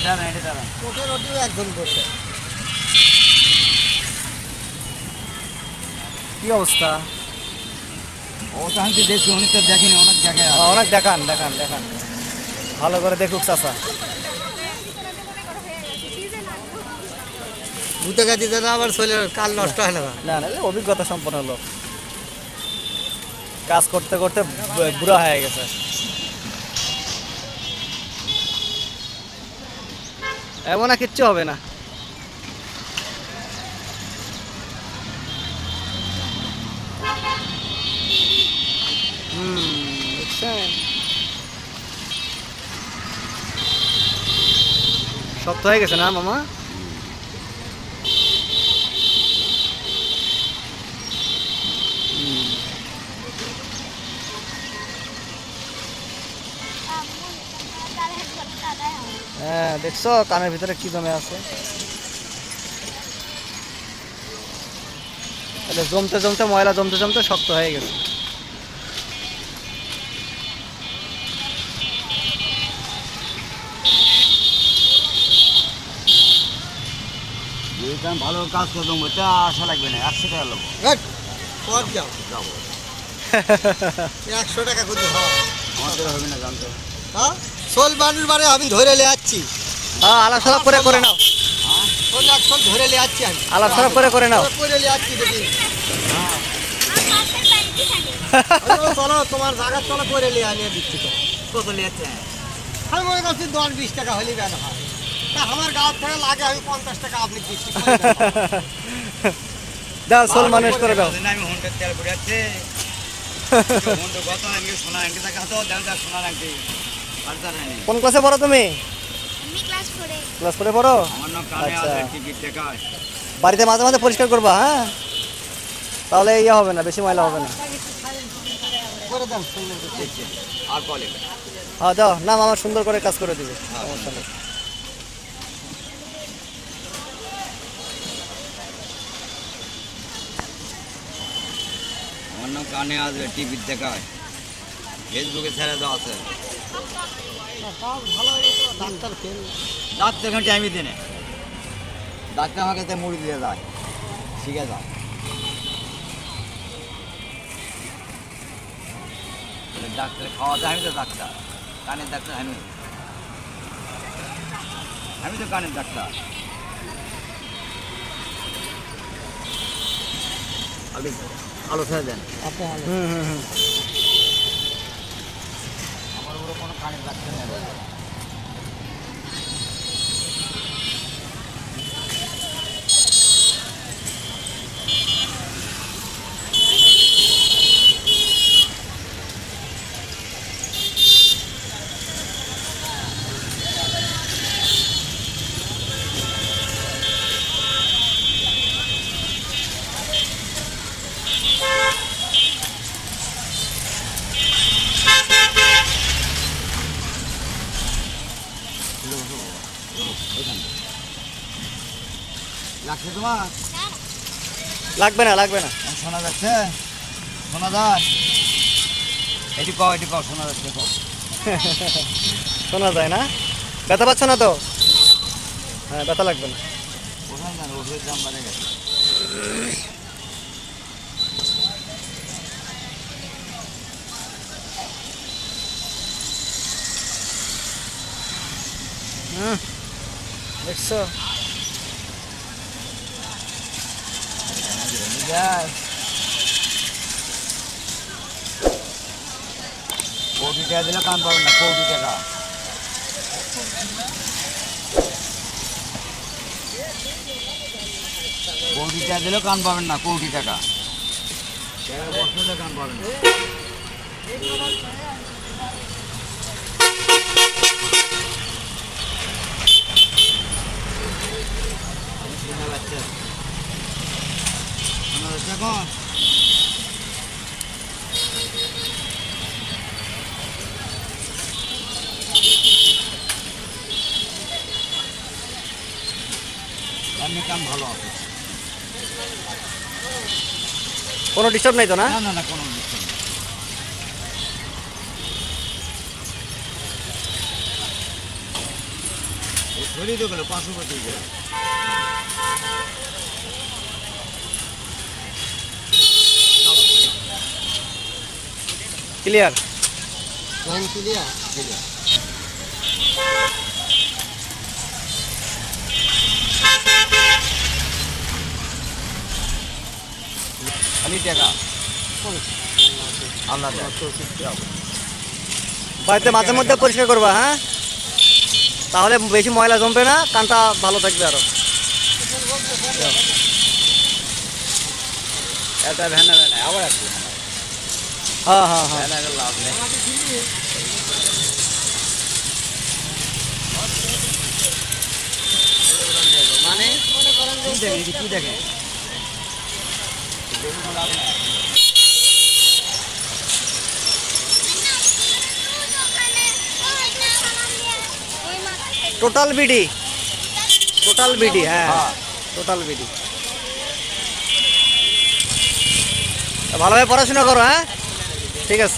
কি অবস্থা? দেখছি অনেক দেখিনি, অনেক জায়গায় অনেক দেখান দেখান দেখান, ভালো করে দেখুক চাচা। 2 টাকা দিতে না আবার ছেলের কাল নষ্ট হয় না। না না, অভিজ্ঞতা সম্পন্ন লোক, কাজ করতে করতে বুড়া হয়ে গেছে। এমন আর কিচ্ছু হবে না। বুঝছেন, শক্ত হয়ে গেছে না মামা? হ্যাঁ, দেখছো কানের ভিতরে কি জমে আছে? তাহলে জমতে জমতে, ময়লা জমতে জমতে শক্ত হয়ে গেছে। ভালো কাজ করবো, আশা লাগবে না, 100 টাকা লাগবো। 100 টাকা করতে আমাদের হবে না, জানতো। হ্যাঁ, সোল বানুর বারে আমি ধরে নিয়ে যাচ্ছি। হ্যাঁ, আলাপ করে করে নাও। ধরে নিয়ে যাচ্ছি আমি, আলাপ করে নাও। করে নিয়ে যাচ্ছি দেখি। চলো তোমার জায়গা, চলো করে নিয়ে আনিয়ে দিচ্ছি। তো কত নিয়েছে? আমি মনে করছি 10-20 টাকা হলেই বের হয়। তা আমার গাঁও থেকে লাগে, আমি 50 টাকা আপনি দিচ্ছি। দাও, সোল মানুষ করে দাও। আমি হোন্ডার তেল পড়ে যাচ্ছে। কোন ক্লাসে পড়ো তুমি? ক্লাস 4 পড়ো? আচ্ছা, বাড়িতে মাঝে মাঝে পরিষ্কার করবা, হ্যাঁ? তাহলে ইয়ে হবে না, বেশি ময়লা হবে না। হ্যাঁ দাও না, মামা সুন্দর করে কাজ করে দিবে, সমস্যা নেই। আমার নাম কানে আসবে, টিভির দেখায়, ফেসবুকে ছেড়ে দেওয়া আছে। ডাক্তার এখানে টাইমই দিনে, ডাক্তার আমার কাছে মুড়ি দিয়ে যায়, শিখে যাও। ডাক্তার খাওয়া যায়, আমি তো ডাক্তার, কানের ডাক্তার আমি তো কানের ডাক্তার। আলো ছেড়ে দেন। আমার উপরে কোনো কানের ডাক্তার নেই। লাগছে তোমার? লাগবে না, লাগবে না। শোনা যাচ্ছে? শোনা যায়? এটি কও, শোনা যাচ্ছে, কও। শোনা যায় না? ব্যথা পাচ্ছ না তো? হ্যাঁ, ব্যথা লাগবে না। কোথায় জানো, ওষুধের দাম বেড়ে গেছে। দেখছো? কোটি টাকা দিলে কাম পাবেন না, কোটি টাকা। কোটি টাকা দিলেও কান পাবেন না, কোটি টাকা। বছরে কান পাবেন না। এখন এমনি কাম ভালো আছে, কোনো ডিস্টার্ব নাই তো না? না না না, কোনো ডিস্টার্ব নেই। ধরিয়ে দেবো 525 ক্লিয়ার। Line clear clear. খালি টাকা আল্লাহ বাড়িতে মাঝে মধ্যে পরিষ্কার করবা, হ্যাঁ? তাহলে বেশি ময়লা জমবে না, কানটা ভালো থাকবে আরো। এটা ভ্যানে ভ্যানে আবার আসবে। হ্যাঁ হ্যাঁ হ্যাঁ, ভ্যানে লাভ নেই। মানে কি দেখে কি দেখে টোটাল বিডি, টোটাল বিডি, হ্যাঁ টোটাল বিডি। ভালোভাবে পড়াশোনা করো, হ্যাঁ? ঠিক আছে।